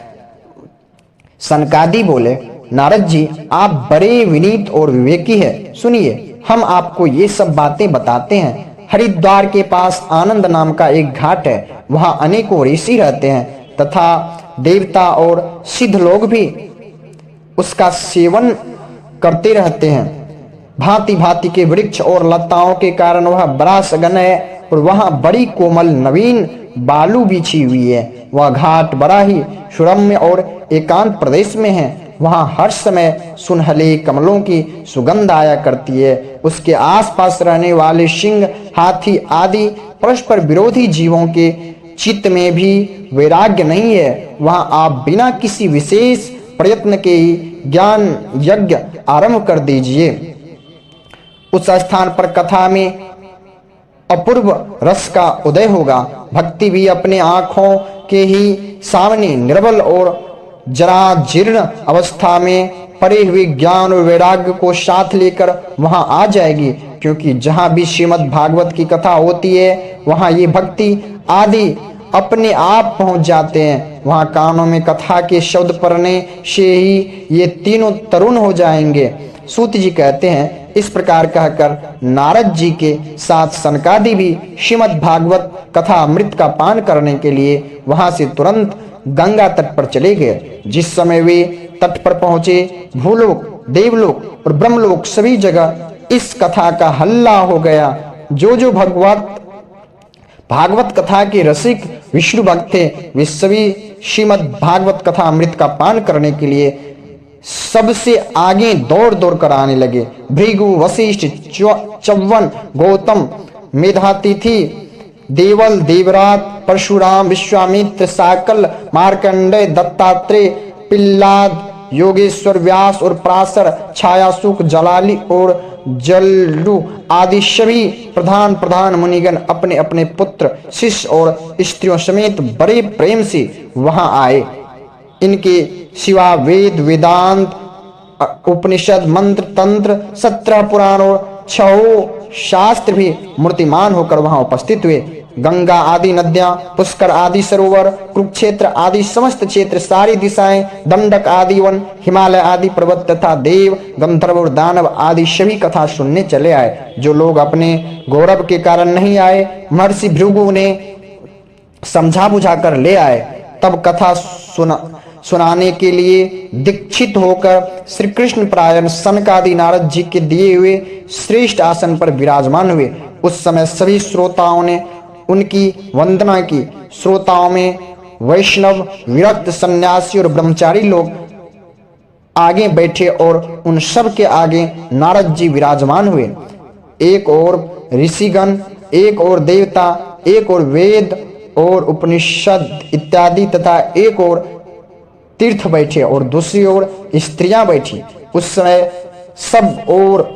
सनकादि बोले, नारद जी आप बड़े विनीत और विवेकी है, सुनिए हम आपको ये सब बातें बताते हैं। हरिद्वार के पास आनंद नाम का एक घाट है, वहां अनेकों ऋषि रहते हैं तथा देवता और सिद्ध लोग भी उसका सेवन करते रहते हैं। भांति भांति के वृक्ष और लताओं के कारण वह बड़ा सघन है और वहां बड़ी कोमल नवीन बालू बिछी हुई है। वह घाट बड़ा ही सुरम्य और एकांत प्रदेश में है। वहां हर समय सुनहले कमलों की सुगंध आया करती है। उसके आसपास रहने वाले सिंह, हाथी आदि परस्पर विरोधी जीवों के चित्त में भी वैराग्य नहीं है। वहां आप बिना किसी विशेष प्रयत्न के ही ज्ञान यज्ञ आरंभ कर दीजिए। उस स्थान पर कथा में अपूर्व रस का उदय होगा। भक्ति भी अपने आंखों के ही सामने निर्बल और जरा जीर्ण अवस्था में पड़े हुए ज्ञान और वैराग्य को साथ लेकर वहां आ जाएगी, क्योंकि जहां भी श्रीमद् भागवत की कथा होती है वहां ये भक्ति आदि अपने आप पहुंच जाते हैं। वहां कानों में कथा के शब्द पढ़ने से ही ये तीनों तरुण हो जाएंगे। सूत जी कहते हैं, इस प्रकार कहकर नारद जी के साथ सनकादि भी श्रीमद् भागवत कथा अमृत का पान करने के लिए वहां से तुरंत गंगा तट पर चले गए। जिस समय वे तट पर पहुंचे, भूलोक, देवलोक और ब्रह्मलोक सभी जगह इस कथा का हल्ला हो गया। जो भागवत कथा के रसिक विष्णु भक्त थे, वे सभी श्रीमद् भागवत कथा अमृत का पान करने के लिए सबसे आगे दौड़ दौड़ कर आने लगे। भृगु, वशिष्ठ, च्यवन, गौतम, मेधातिथि, देवल, देवरात, परशुराम, विश्वामित्र, साकल, मार्कंडेय, दत्तात्रेय, पिल्लाद, योगेश्वर, व्यास और पराशर, छायासुक, जलाली और जलडू आदि सभी प्रधान मुनिगण अपने अपने पुत्र, शिष्य और स्त्रियों समेत बड़े प्रेम से वहां आए। इनके सिवा वेद, वेदांत, उपनिषद, मंत्र, तंत्र, 17 पुराण और 6 शास्त्र भी मूर्तिमान होकर वहां उपस्थित हुए। गंगा आदि नदियां, पुष्कर आदि सरोवर, कुरुक्षेत्र आदि समस्त क्षेत्र, सारी दिशाएं, दंडक आदि वन, हिमालय आदि पर्वत तथा देव, गंधर्व और दानव आदि सभी कथा सुनने चले आए। जो लोग अपने गौरव के कारण नहीं आए, महर्षि भृगु ने समझा बुझा कर ले आए। तब कथा सुनाने के लिए दीक्षित होकर श्री कृष्ण परायण सनकादि नारद जी के दिए हुए श्रेष्ठ आसन पर विराजमान हुए। उस समय सभी श्रोताओं ने उनकी वंदना की। श्रोताओं में वैष्णव, विरक्त, सन्यासी और ब्रह्मचारी लोग आगे बैठे और उन सब के आगे नारद जी विराजमान हुए। एक और ऋषिगण, एक और देवता, एक और वेद और उपनिषद इत्यादि तथा एक और तीर्थ बैठे और दूसरी ओर स्त्रियां बैठी। उस समय सब और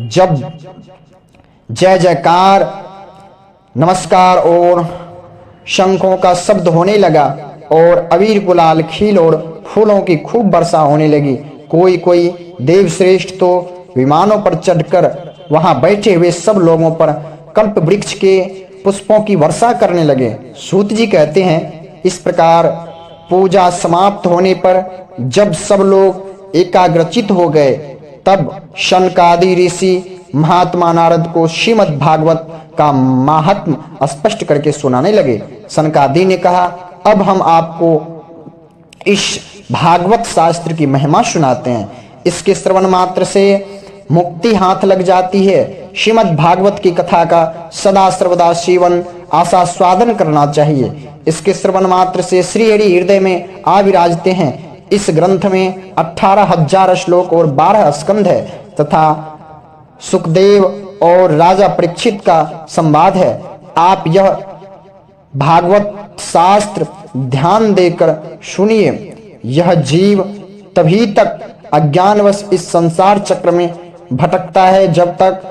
जब जय जयकार, नमस्कार और शंखों का शब्द होने लगा और अबीर, गुलाल, खील और फूलों की खूब वर्षा होने लगी। कोई कोई देवश्रेष्ठ तो विमानों पर चढ़कर वहां बैठे हुए सब लोगों पर कल्प वृक्ष के पुष्पों की वर्षा करने लगे। सूत जी कहते हैं, इस प्रकार पूजा समाप्त होने पर जब सब लोग एकाग्रचित हो गए, तब शनकादि ऋषि महात्मा नारद को श्रीमद् भागवत का महात्म स्पष्ट करके सुनाने लगे। सनकादि ने कहा, अब हम आपको इस भागवत शास्त्र की महिमा सुनाते हैं। इसके श्रवण मात्र से मुक्ति हाथ लग जाती है। श्रीमद् भागवत की कथा का सदा सर्वदा सेवन आस्वादन करना चाहिए। इसके श्रवण मात्र से श्री हरि हृदय में आ विराजते हैं। इस ग्रंथ में 18,000 श्लोक और 12 स्कंध है तथा सुखदेव और राजा परीक्षित का संवाद है। आप यह भागवत शास्त्र ध्यान देकर सुनिए। यह जीव तभी तक अज्ञानवश इस संसार चक्र में भटकता है जब तक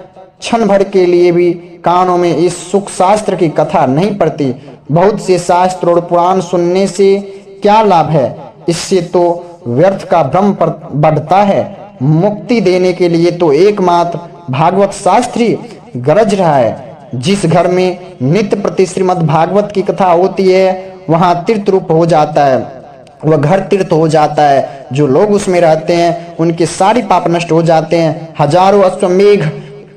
क्षण भर के लिए भी कानों में इस सुख शास्त्र की कथा नहीं पड़ती। बहुत से शास्त्र और पुराण सुनने से क्या लाभ है? इससे तो व्यर्थ का भ्रम बढ़ता है। मुक्ति देने के लिए तो एकमात्र भागवत शास्त्र ही गरज रहा है। जिस घर में नित्य प्रति श्रीमद् भागवत की कथा होती है वहां तीर्थ रूप हो जाता है, वह घर तीर्थ हो जाता है। जो लोग उसमें रहते हैं उनके सारी पाप नष्ट हो जाते हैं। हजारों अश्वमेघ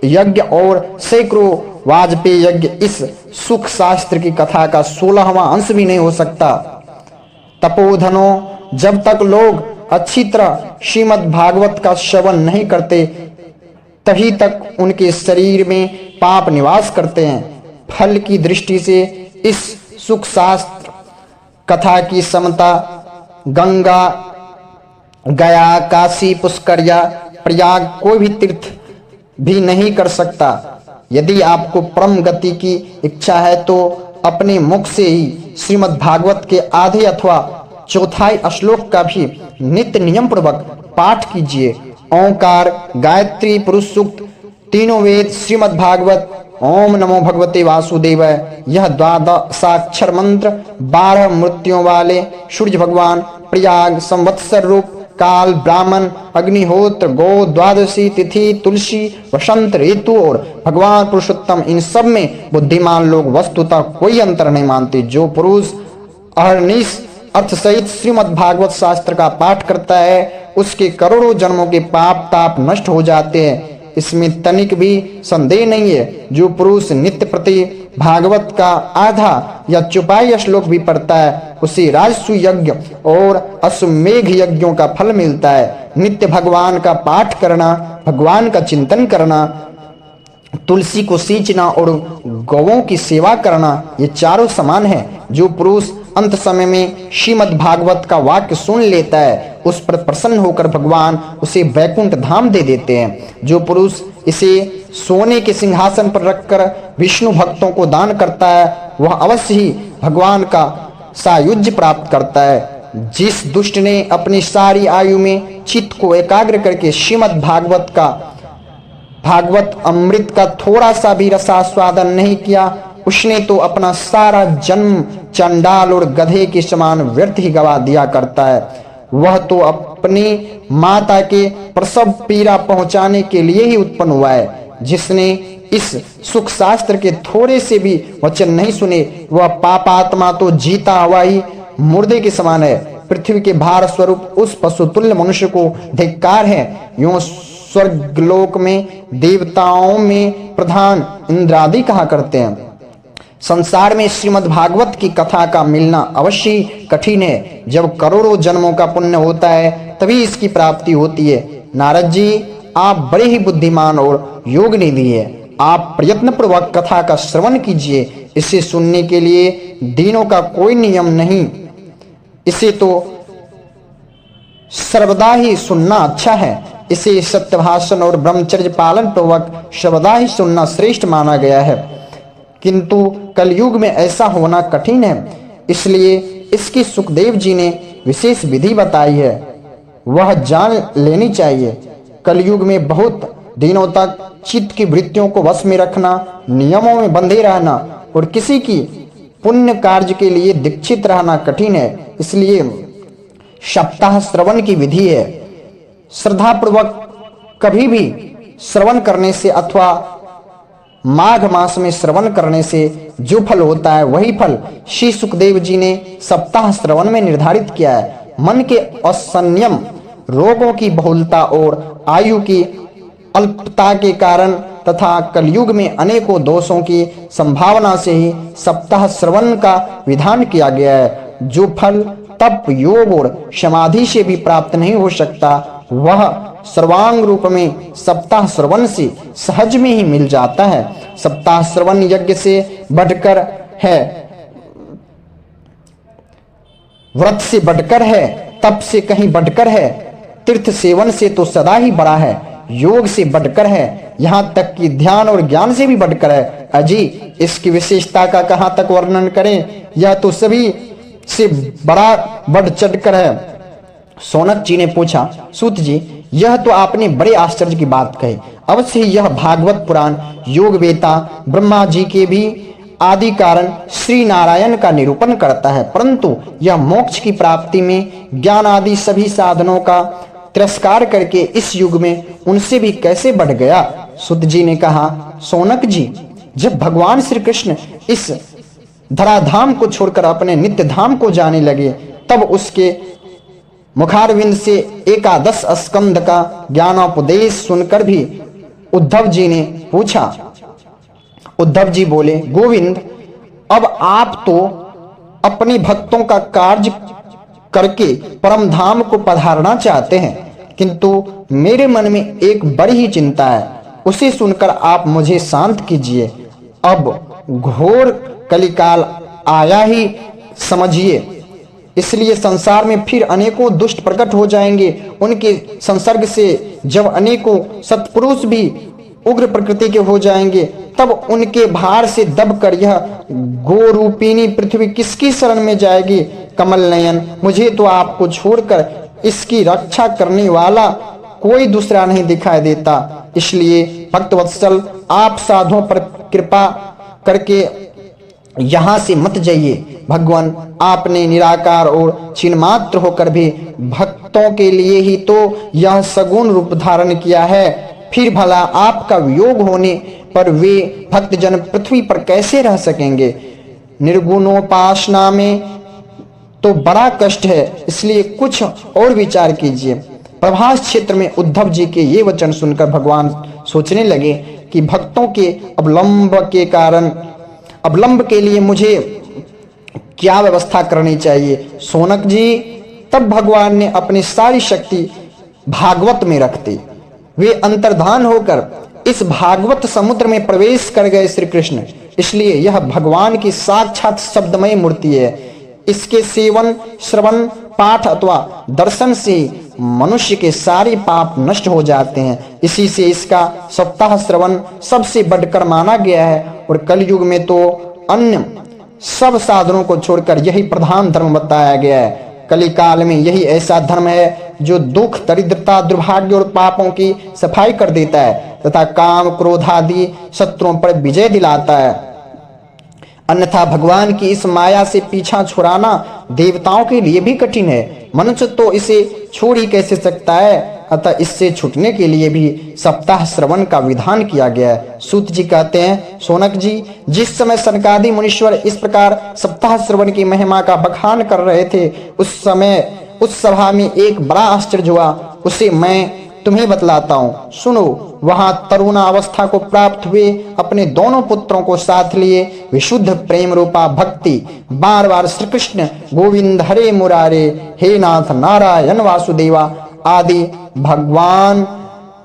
यज्ञ और सैकड़ों वाजपेयी यज्ञ इस सुख शास्त्र की कथा का 16वां अंश भी नहीं हो सकता। तपोधनों, जब तक लोग अच्छी तरह श्रीमद् भागवत का श्रवण नहीं करते तभी तक उनके शरीर में पाप निवास करते हैं। फल की दृष्टि से इस सुख शास्त्र कथा की समता गंगा, गया, काशी, पुष्कर या प्रयाग कोई भी तीर्थ भी नहीं कर सकता। यदि आपको परम गति की इच्छा है तो अपने मुख से ही श्रीमद् भागवत के आधे अथवा चौथाई श्लोक का भी नित्य नियम पूर्वक पाठ कीजिए। ओंकार, गायत्री, पुरुष सूक्त, तीनों वेद, श्रीमद् भागवत, ओम नमो भगवते वासुदेवाय, यह 12 मंत्र 12 मूर्तियों वाले सूर्य भगवान, प्रयाग, संवत्सर रूप, काल, ब्राह्मण, अग्निहोत्र, गो, द्वादशी तिथि, तुलसी, वसंत ऋतु और भगवान पुरुषोत्तम, इन सब में बुद्धिमान लोग वस्तुतः कोई अंतर नहीं मानते। जो पुरुष अहर्निश अर्थ सहित श्रीमद् भागवत शास्त्र का पाठ करता है उसके करोड़ों जन्मों के पाप ताप नष्ट हो जाते हैं। इसमें तनिक भी संदेह नहीं है। जो पुरुष नित्य प्रति भागवत का आधा या चौपाई श्लोक भी पढ़ता है उसे राजसु यज्ञ और अश्वमेघ यज्ञों का फल मिलता है। नित्य भगवान का पाठ करना, भगवान का चिंतन करना, तुलसी को सींचना और गौओं की सेवा करना, ये चारों समान है। जो पुरुष अंत समय में श्रीमद् भागवत का वाक्य सुन लेता है उस पर प्रसन्न होकर भगवान उसे वैकुंठ धाम दे देते हैं। जो पुरुष इसे सोने के सिंहासन पर रखकर विष्णु भक्तों को दान करता है वह अवश्य ही भगवान का सायुज्य प्राप्त करता है। जिस दुष्ट ने अपनी सारी आयु में चित्त को एकाग्र करके श्रीमद् भागवत अमृत का थोड़ा सा भी रसास्वादन नहीं किया उसने तो अपना सारा जन्म चंडाल और गधे के समान व्यर्थ ही गवा दिया करता है। वह तो अपनी माता के प्रसव पीड़ा पहुंचाने के लिए ही उत्पन्न हुआ है। जिसने इस सुख शास्त्र के थोड़े से भी वचन नहीं सुने वह पापात्मा तो जीता हुआ ही मुर्दे के समान है। पृथ्वी के भार स्वरूप उस पशुतुल्य मनुष्य को धिक्कार है। यूं स्वर्गलोक में देवताओं में प्रधान इंद्रादि कहा करते हैं। संसार में श्रीमद् भागवत की कथा का मिलना अवश्य कठिन है। जब करोड़ों जन्मों का पुण्य होता है तभी इसकी प्राप्ति होती है। नारद जी, आप बड़े ही बुद्धिमान और योग निधि है। आप प्रयत्न पूर्वक कथा का श्रवण कीजिए। इसे सुनने के लिए दिनों का कोई नियम नहीं, इसे तो सर्वदा ही सुनना अच्छा है। इसे सत्यभाषण और ब्रह्मचर्य पालन पूर्वक सर्वदा ही सुनना श्रेष्ठ माना गया है। किंतु कलयुग में ऐसा होना कठिन है, इसलिए इसकी सुखदेव जी ने विशेष विधि बताई है, वह जान लेनी चाहिए। कलयुग में बहुत दिनों तक चित्त की वृत्तियों को वश में रखना, नियमों में बंधे रहना और किसी की पुण्य कार्य के लिए दीक्षित रहना कठिन है। इसलिए सप्ताह श्रवण की विधि है। श्रद्धा पूर्वक कभी भी श्रवण करने से अथवा माघ मास में श्रवण करने से जो फल होता है वही फल श्री सुखदेव जी ने सप्ताह श्रवण में निर्धारित किया है। मन के असंयम, रोगों की बहुलता और आयु की अल्पता के कारण तथा कलयुग में अनेकों दोषों की संभावना से ही सप्ताह श्रवण का विधान किया गया है। जो फल तप, योग और समाधि से भी प्राप्त नहीं हो सकता, वह सर्वांग रूप में सप्ताह श्रवण से सहज में ही मिल जाता है। सप्ताह श्रवण यज्ञ से बढ़कर है, व्रत से बढ़कर है, तप से कहीं बढ़कर है, तीर्थ सेवन से तो सदा ही बड़ा है, योग से बढ़कर है, यहाँ तक कि ध्यान और ज्ञान से भी बढ़कर है। अजी, इसकी विशेषता का कहाँ तक वर्णन करें, यह तो सभी से बड़ा बढ़ चढ़कर है। सोनक जी ने पूछा, सूत जी, यह तो आपने बड़े आश्चर्य की बात कही। अवश्य यह भागवत पुराण योग वेता ब्रह्मा जी के भी आदि कारण श्री नारायण का निरूपण करता है, परंतु यह मोक्ष की प्राप्ति में ज्ञान आदि सभी साधनों का तिरस्कार करके इस युग में उनसे भी कैसे बढ़ गया। सुत जी ने कहा, सोनक जी, जब भगवान श्री कृष्ण इस धराधाम को छोड़कर अपने नित्य धाम को जाने लगे, तब उसके मुखारविंद से एकादश स्कंद का ज्ञानोपदेश सुनकर भी उद्धव जी ने पूछा। उद्धव जी बोले, गोविंद, अब आप तो अपने भक्तों का कार्य करके परम धाम को पधारना चाहते हैं, किंतु मेरे मन में एक बड़ी ही चिंता है, उसे सुनकर आप मुझे शांत कीजिए। अब घोर कलिकाल आया ही समझिए, इसलिए संसार में फिर अनेकों दुष्ट प्रकट हो जाएंगे। उनके संसर्ग से जब अनेकों सत्पुरुष भी उग्र प्रकृति के हो जाएंगे, तब उनके भार से दबकर यह गोरूपिणी पृथ्वी किसकी शरण में जाएगी। कमल नयन, मुझे तो आपको छोड़कर इसकी रक्षा करने वाला कोई दूसरा नहीं दिखाई देता, इसलिए भक्तवत्सल, आप साधुओं पर कृपा करके यहाँ से मत जाइए। भगवान, आपने निराकार और चिन्मात्र होकर भी भक्तों के लिए ही तो यह सगुण रूप धारण किया है, फिर भला आपका वियोग होने पर वे भक्तजन पृथ्वी पर कैसे रह सकेंगे। निर्गुणोपासना में तो बड़ा कष्ट है, इसलिए कुछ और विचार कीजिए। प्रभास क्षेत्र में उद्धव जी के ये वचन सुनकर भगवान सोचने लगे कि भक्तों के अवलंब के लिए मुझे क्या व्यवस्था करनी चाहिए। सोनक जी, तब भगवान ने अपनी सारी शक्ति भागवत में रख दी। वे अंतर्धान होकर इस भागवत समुद्र में प्रवेश कर गए श्री कृष्ण, इसलिए यह भगवान की साक्षात शब्दमय मूर्ति है। इसके सेवन, श्रवण, पाठ अथवा दर्शन से मनुष्य के सारे पाप नष्ट हो जाते हैं। इसी से इसका सप्ताह श्रवण सबसे बढ़कर माना गया है और कलयुग में तो अन्य सब साधनों को छोड़कर यही प्रधान धर्म बताया गया है। कलिकाल में यही ऐसा धर्म है जो दुख, दरिद्रता, दुर्भाग्य और पापों की सफाई कर देता है तथा काम, क्रोध आदि शत्रुओं पर विजय दिलाता है। अन्यथा भगवान की इस माया से पीछा छुड़ाना देवताओं के लिए भी कठिन है। मनुष्य तो इसे छोड़ ही कैसे सकता है, अतः इससे छूटने के लिए भी सप्ताह श्रवण का विधान किया गया है। सूत जी कहते हैं, सोनक जी, जिस समय सनकादि मुनीश्वर इस प्रकार सप्ताह श्रवण की महिमा का बखान कर रहे थे, उस समय उस सभा में एक बड़ा आश्चर्य हुआ, उसे मैं तुम्हें बतलाता हूँ, सुनो। वहां तरुणावस्था को प्राप्त हुए अपने दोनों पुत्रों को साथ लिए विशुद्ध प्रेम रूपा भक्ति बार बार श्री कृष्ण गोविंद हरे मुरारे, हे नाथ नारायण वासुदेवा आदि भगवान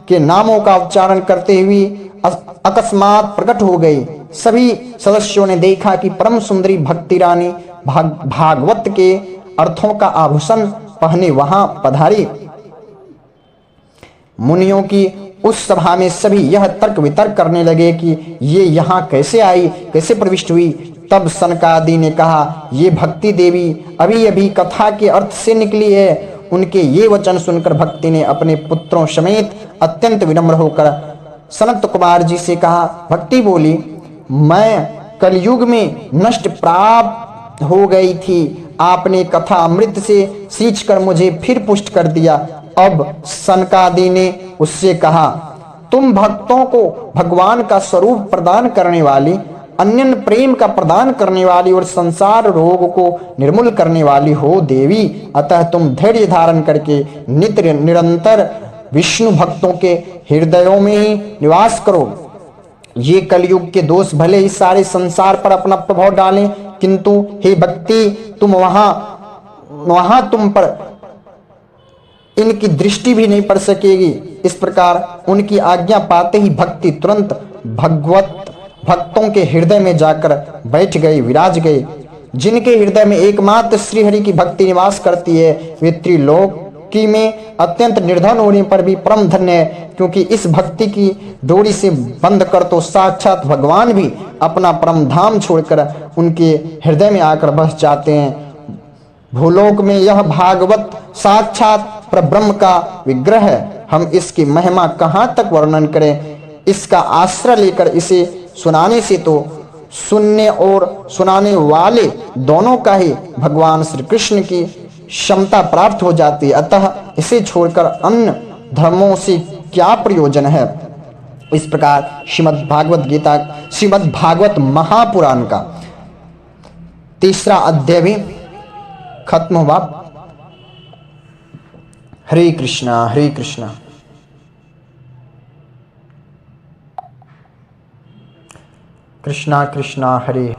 के नामों का उच्चारण करते हुए अकस्मात प्रकट हो गई। सभी सदस्यों ने देखा कि परम सुंदरी भक्ति रानी भागवत के अर्थों का आभूषण पहने वहां पधारी। मुनियों की उस सभा में सभी यह तर्क वितर्क करने लगे कि ये यहाँ कैसे आई, कैसे प्रविष्ट हुई। तब सनकादि ने कहा, ये भक्ति देवी अभी अभी कथा के अर्थ से निकली है। उनके ये वचन सुनकर भक्ति ने अपने पुत्रों समेत अत्यंत विनम्र होकर सनत कुमार जी से कहा। भक्ति बोली, मैं कलयुग में नष्ट प्राप्त हो गई थी, आपने कथा अमृत से सींच कर मुझे फिर पुष्ट कर दिया। अब सनकादि ने उससे कहा, तुम भक्तों को भगवान का स्वरूप प्रदान करने वाली, अन्य प्रेम का प्रदान करने वाली और संसार रोग को निर्मूल करने वाली हो देवी, अतः तुम धैर्य धारण करके नित्य निरंतर विष्णु भक्तों के हृदयों में ही निवास करो। ये कलयुग के दोष भले ही सारे संसार पर अपना प्रभाव डालें, किंतु हे भक्ति तुम वहां तुम पर इनकी दृष्टि भी नहीं पड़ सकेगी। इस प्रकार उनकी आज्ञा पाते ही भक्ति तुरंत भक्तों के हृदय में जाकर बैठ गई, विराज गए। जिनके हृदय में एकमात्र श्रीहरि की भक्ति निवास करती है वे त्रिलोकी में अत्यंत निर्धन होने पर भी परम धन्य है, क्योंकि इस भक्ति की डोरी से बंद कर तो साक्षात भगवान भी अपना परम धाम छोड़कर उनके हृदय में आकर बस जाते हैं। भूलोक में यह भागवत साक्षात परब्रह्म का विग्रह है। हम इसकी महिमा कहाँ तक वर्णन करें। इसका आश्रय लेकर इसे सुनाने से तो सुनने और सुनाने वाले दोनों का ही भगवान श्री कृष्ण की क्षमता प्राप्त हो जाती है। अतः इसे छोड़कर अन्य धर्मों से क्या प्रयोजन है। इस प्रकार श्रीमद् भागवत महापुराण का तीसरा अध्याय भी खत्म हुआ। हरे कृष्णा हरे कृष्णा कृष्णा कृष्णा हरे